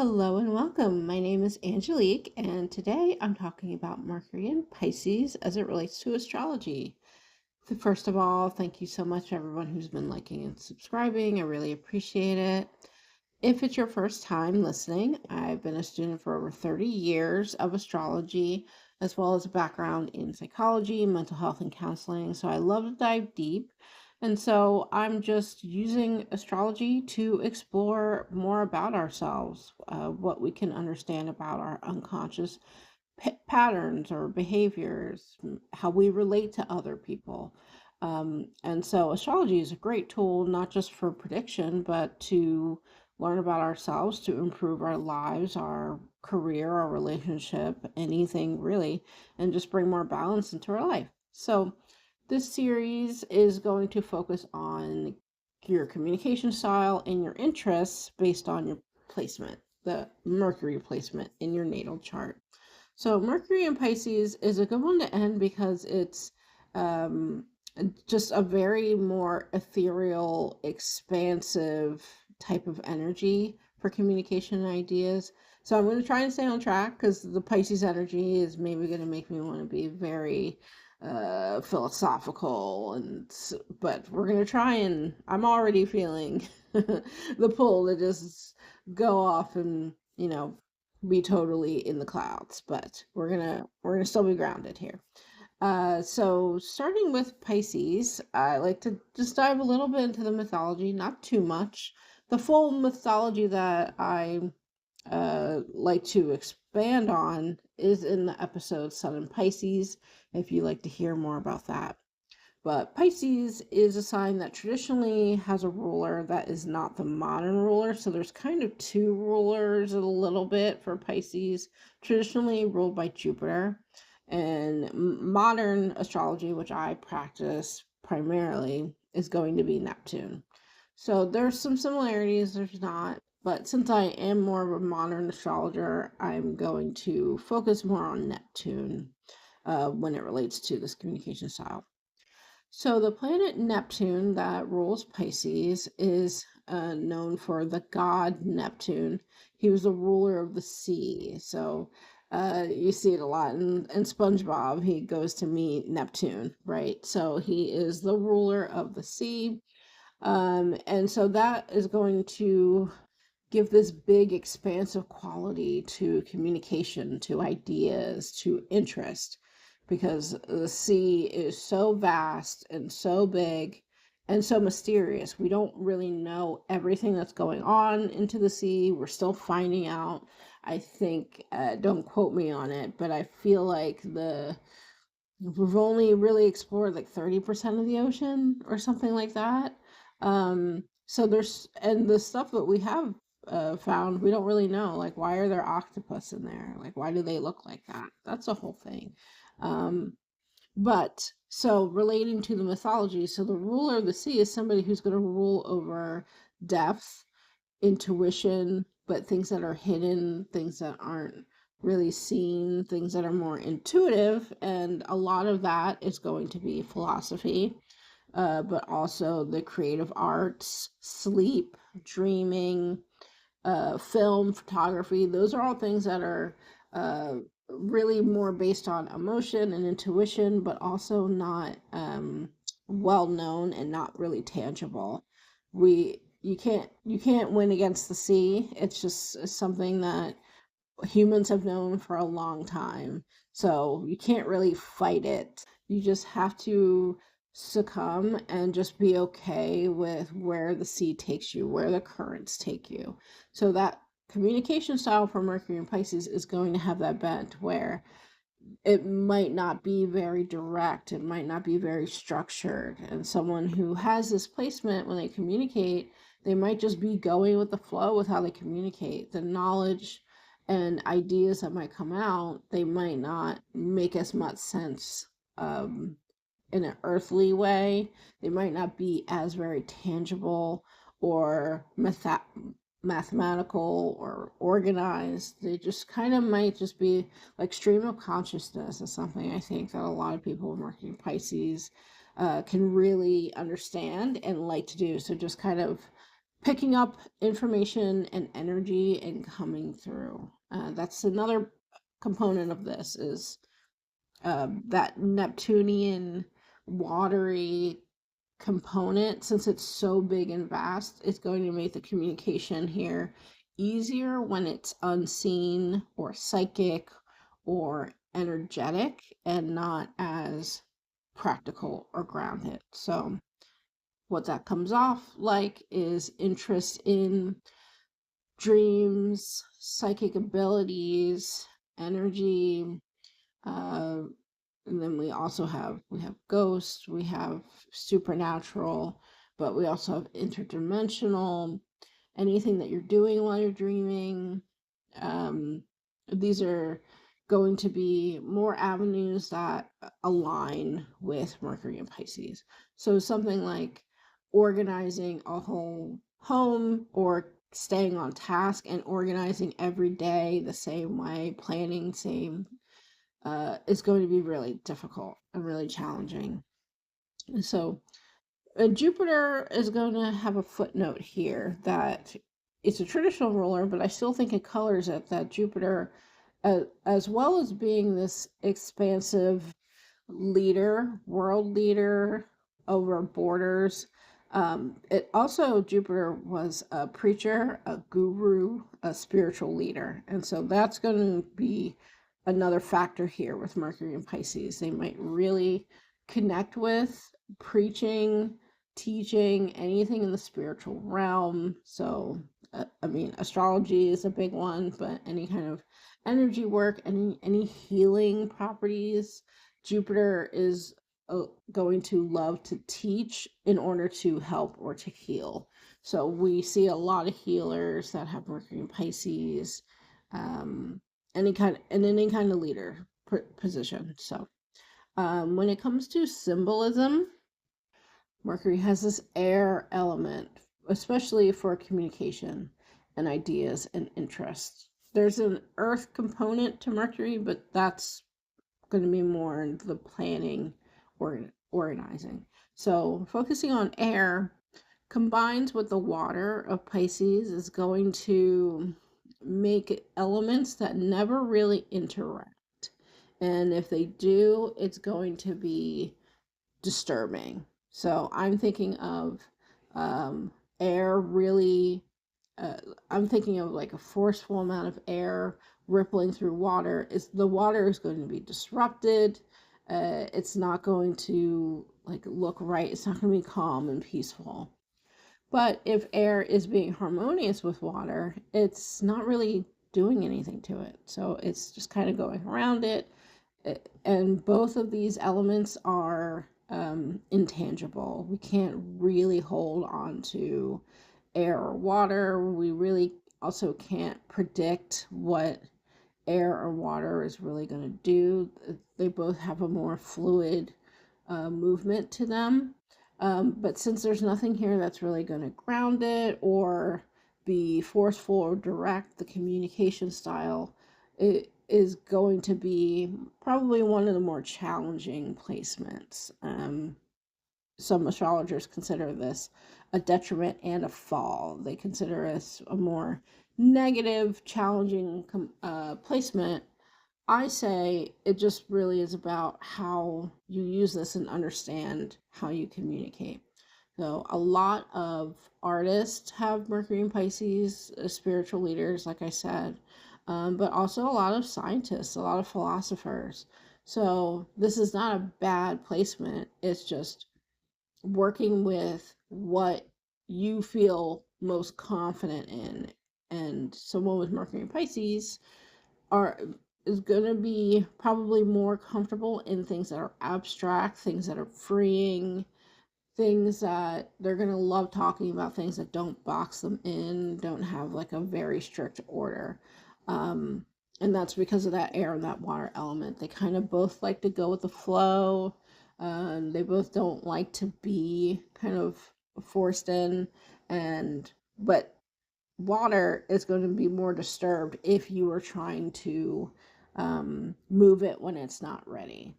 Hello and welcome. My name is Angelique, and today I'm talking about Mercury and Pisces as it relates to astrology. First of all, thank you so much, everyone who's been liking and subscribing. I really appreciate it. If it's your first time listening, I've been a student for over 30 years of astrology, as well as a background in psychology, mental health, and counseling. So I love to dive deep. And so I'm just using astrology to explore more about ourselves, what we can understand about our unconscious patterns or behaviors, how we relate to other people. And so astrology is a great tool, not just for prediction, but to learn about ourselves, to improve our lives, our career, our relationship, anything really, and just bring more balance into our life. So this series is going to focus on your communication style and your interests based on your placement, the Mercury placement in your natal chart. So Mercury in Pisces is a good one to end because it's um, just a very more ethereal, expansive type of energy for communication and ideas. So I'm going to try and stay on track because the Pisces energy is maybe going to make me want to be very philosophical, but we're going to try, and I'm already feeling the pull to just go off and be totally in the clouds, but we're gonna still be grounded here. So starting with Pisces, I like to just dive a little bit into the mythology, not too much. The full mythology that I like to expand on is in the episode Sun in Pisces, if you'd like to hear more about that. But Pisces is a sign that traditionally has a ruler that is not the modern ruler. So there's kind of two rulers a little bit for Pisces, traditionally ruled by Jupiter. And modern astrology, which I practice primarily, is going to be Neptune. So there's some similarities, there's not. But since I am more of a modern astrologer, I'm going to focus more on Neptune when it relates to this communication style. So the planet Neptune that rules Pisces is known for the god Neptune. He was the ruler of the sea. So you see it a lot in SpongeBob. He goes to meet Neptune, right? So he is the ruler of the sea. And so that is going to give this big, expansive quality to communication, to ideas, to interest, because the sea is so vast and so big and so mysterious. We don't really know everything that's going on into the sea. We're still finding out. I think, don't quote me on it, but I feel like we've only really explored like 30% of the ocean or something like that. So and the stuff that we have found, we don't really know. Like, why are there octopus in there? Like, why do they look like that? That's a whole thing. Um, but so relating to the mythology, so the ruler of the sea is somebody who's going to rule over depth, intuition, but things that are hidden, things that aren't really seen, things that are more intuitive. And a lot of that is going to be philosophy, but also the creative arts, sleep, dreaming, film, photography. Those are all things that are really more based on emotion and intuition, but also not well known and not really tangible. You can't win against the sea. It's just something that humans have known for a long time. So you can't really fight it. You just have to succumb and just be okay with where the sea takes you, where the currents take you. So that communication style for Mercury and Pisces is going to have that bent where it might not be very direct, it might not be very structured. And someone who has this placement, when they communicate, they might just be going with the flow with how they communicate. The knowledge and ideas that might come out, they might not make as much sense in an earthly way. They might not be as very tangible or mathematical or organized. They just kind of might just be like stream of consciousness is something I think that a lot of people working Pisces can really understand and like to do. So just kind of picking up information and energy and coming through. That's another component of this is that Neptunian watery component. Since it's so big and vast, it's going to make the communication here easier when it's unseen or psychic or energetic and not as practical or grounded. So what that comes off like is interest in dreams, psychic abilities, energy, uh, and then we have ghosts, we have supernatural, but we also have interdimensional, anything that you're doing while you're dreaming. Um, these are going to be more avenues that align with Mercury and Pisces. So something like organizing a whole home or staying on task and organizing every day the same way, planning same, is going to be really difficult and really challenging. And so Jupiter is going to have a footnote here that it's a traditional ruler, but I still think it colors it that Jupiter, as well as being this expansive leader, world leader over borders, it also, Jupiter was a preacher, a guru, a spiritual leader. And so that's going to be another factor here with Mercury and Pisces. They might really connect with preaching, teaching, anything in the spiritual realm. So, I mean, astrology is a big one, but any kind of energy work, any healing properties, Jupiter is going to love to teach in order to help or to heal. So we see a lot of healers that have Mercury in Pisces, any kind of leader position. So when it comes to symbolism, Mercury has this air element, especially for communication and ideas and interests. There's an earth component to Mercury, but that's going to be more in the planning or organizing. So focusing on air combines with the water of Pisces is going to make elements that never really interact. And if they do, it's going to be disturbing. So I'm thinking of air really, uh, I'm thinking of like a forceful amount of air rippling through water. The water is going to be disrupted. It's not going to like look right. It's not going to be calm and peaceful. But if air is being harmonious with water, it's not really doing anything to it. So it's just kind of going around it. And both of these elements are intangible. We can't really hold on to air or water. We really also can't predict what air or water is really going to do. They both have a more fluid movement to them. But since there's nothing here that's really going to ground it or be forceful or direct, the communication style, it is going to be probably one of the more challenging placements. Some astrologers consider this a detriment and a fall. They consider us a more negative, challenging placement. I say it just really is about how you use this and understand how you communicate. So, a lot of artists have Mercury and Pisces, spiritual leaders, like I said, but also a lot of scientists, a lot of philosophers. So, this is not a bad placement. It's just working with what you feel most confident in. And someone with Mercury and Pisces are is going to be probably more comfortable in things that are abstract, things that are freeing, things that they're going to love talking about, things that don't box them in, don't have like a very strict order. Um, and that's because of that air and that water element. They kind of both like to go with the flow. They both don't like to be kind of forced in, and but water is going to be more disturbed if you are trying to move it when it's not ready.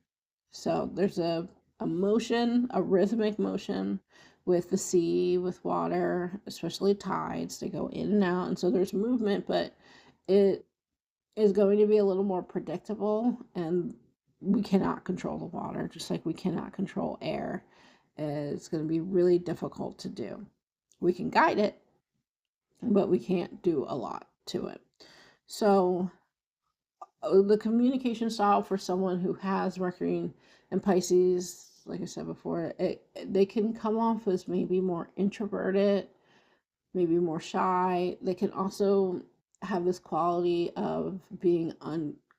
So there's a motion, a rhythmic motion with the sea, with water, especially tides. They go in and out, and so there's movement, but it is going to be a little more predictable, and we cannot control the water, just like we cannot control air. It's going to be really difficult to do. We can guide it, but we can't do a lot to it. So the communication style for someone who has Mercury and Pisces, like I said before, they can come off as maybe more introverted, maybe more shy. They can also have this quality of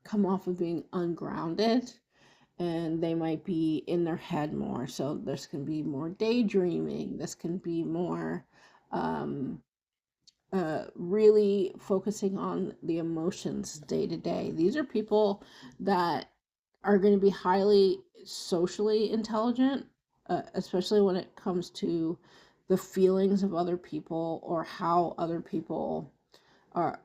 come off of being ungrounded, and they might be in their head more. So this can be more daydreaming. This can be more um, really focusing on the emotions day to day. These are people that are going to be highly socially intelligent, especially when it comes to the feelings of other people or how other people are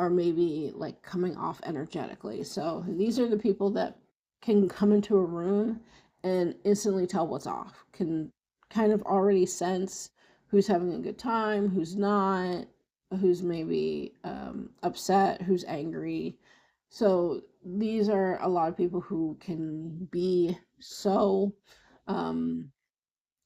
maybe like coming off energetically. So these are the people that can come into a room and instantly tell what's off, can kind of already sense who's having a good time, who's not, who's maybe upset, who's angry. So these are a lot of people who can be so um,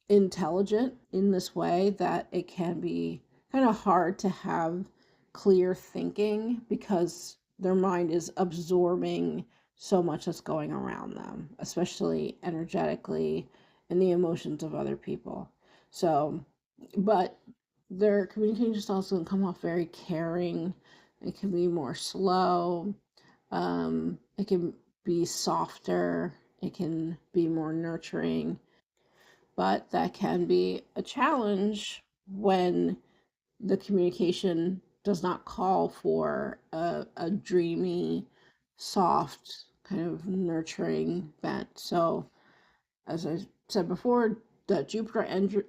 intelligent in this way that it can be kind of hard to have clear thinking because their mind is absorbing so much that's going around them, especially energetically and the emotions of other people. So, but their communication styles can come off very caring. It can be more slow. It can be softer. It can be more nurturing, but that can be a challenge when the communication does not call for a dreamy, soft, kind of nurturing bent. So, as I said before, the Jupiter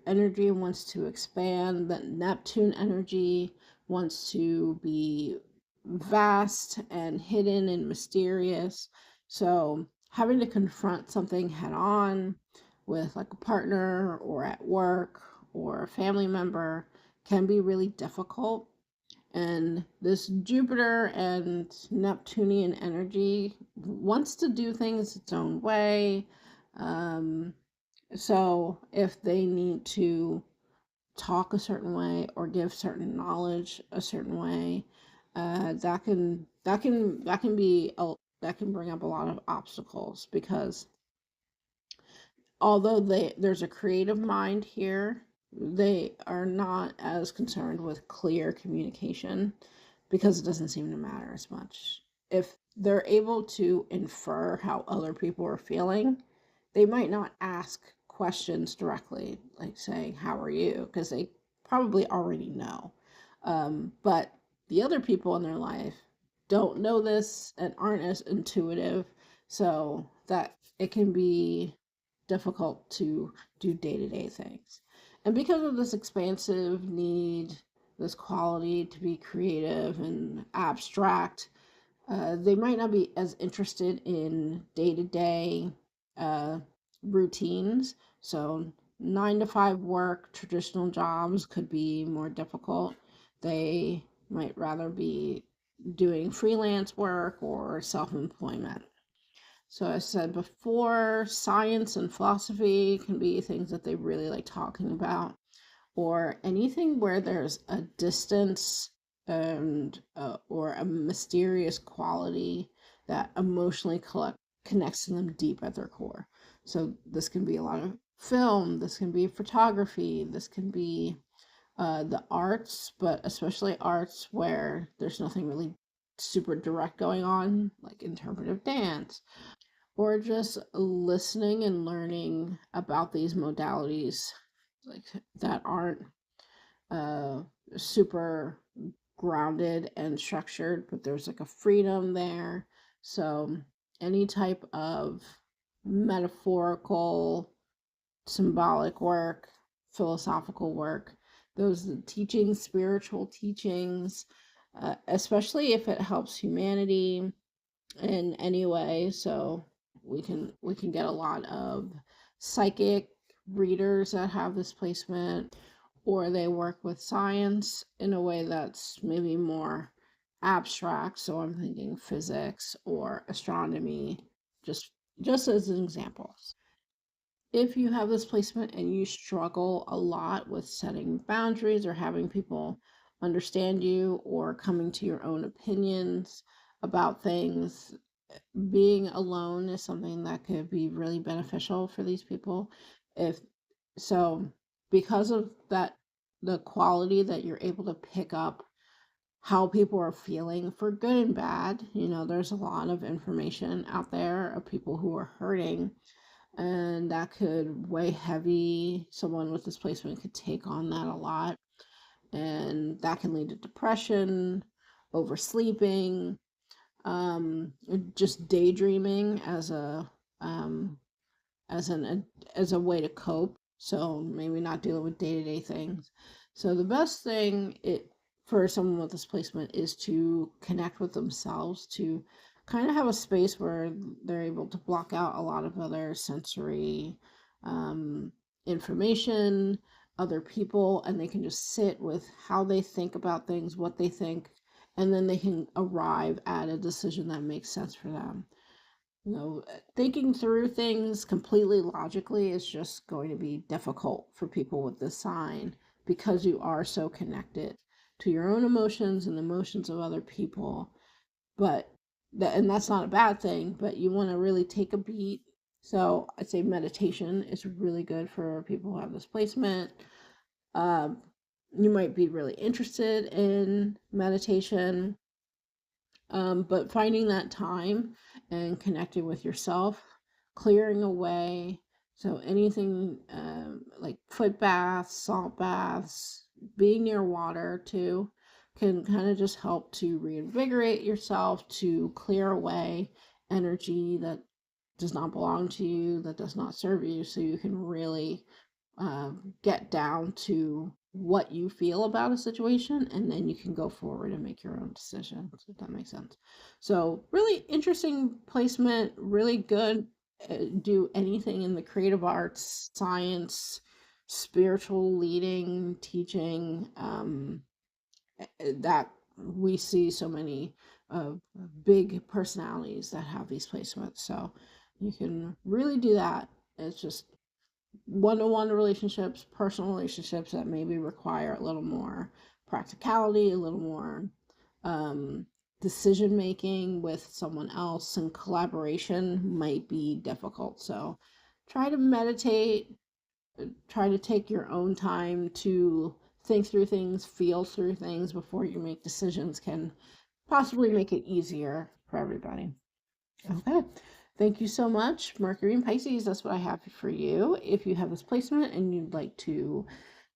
energy wants to expand, the Neptune energy wants to be vast and hidden and mysterious. So, having to confront something head on with like a partner or at work or a family member can be really difficult. And this Jupiter and Neptunian energy wants to do things its own way. Um, so if they need to talk a certain way or give certain knowledge a certain way, that can bring up a lot of obstacles because although there's a creative mind here, they are not as concerned with clear communication because it doesn't seem to matter as much. If they're able to infer how other people are feeling, they might not ask questions directly, like saying, "How are you?" because they probably already know. But the other people in their life don't know this and aren't as intuitive, so that it can be difficult to do day to day things. And because of this expansive need, this quality to be creative and abstract, they might not be as interested in day to day routines. So, 9 to 5 work, traditional jobs could be more difficult. They might rather be doing freelance work or self employment. So, I said before, science and philosophy can be things that they really like talking about, or anything where there's a distance and or a mysterious quality that emotionally connects to them deep at their core. So this can be a lot of film, this can be photography, this can be the arts, but especially arts where there's nothing really super direct going on, like interpretive dance, or just listening and learning about these modalities like that aren't uh, super grounded and structured, but there's like a freedom there. So, any type of metaphorical, symbolic work, philosophical work, those teachings, spiritual teachings, especially if it helps humanity in any way. So we can get a lot of psychic readers that have this placement, or they work with science in a way that's maybe more abstract. So I'm thinking physics or astronomy, just as an example. If you have this placement and you struggle a lot with setting boundaries or having people understand you or coming to your own opinions about things, being alone is something that could be really beneficial for these people. If so, because of that, the quality that you're able to pick up how people are feeling for good and bad, there's a lot of information out there of people who are hurting, and that could weigh heavy. Someone with displacement could take on that a lot, and that can lead to depression, oversleeping, just daydreaming um, as a way to cope. So maybe not dealing with day-to-day things. So the best thing for someone with displacement is to connect with themselves, to kind of have a space where they're able to block out a lot of other sensory um, information, other people, and they can just sit with how they think about things, what they think, and then they can arrive at a decision that makes sense for them. Thinking through things completely logically is just going to be difficult for people with this sign, because you are so connected to your own emotions and the emotions of other people. But and that's not a bad thing, but you want to really take a beat. So I'd say meditation is really good for people who have displacement. Um, you might be really interested in meditation, but finding that time and connecting with yourself, clearing away. So anything like foot baths, salt baths, being near water too, can kind of just help to reinvigorate yourself, to clear away energy that does not belong to you, that does not serve you, so you can really get down to what you feel about a situation, and then you can go forward and make your own decisions, if that makes sense. So really interesting placement, really good. Do anything in the creative arts, science, spiritual leading, teaching, that we see so many big personalities that have these placements. So you can really do that. It's just one-to-one relationships, personal relationships that maybe require a little more practicality, a little more decision making with someone else, and collaboration might be difficult. So try to meditate, try to take your own time to think through things, feel through things before you make decisions, can possibly make it easier for everybody. Okay. Thank you so much, Mercury and Pisces. That's what I have for you. If you have this placement and you'd like to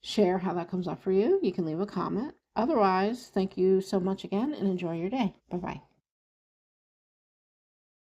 share how that comes up for you, you can leave a comment. Otherwise, thank you so much again and enjoy your day. Bye-bye.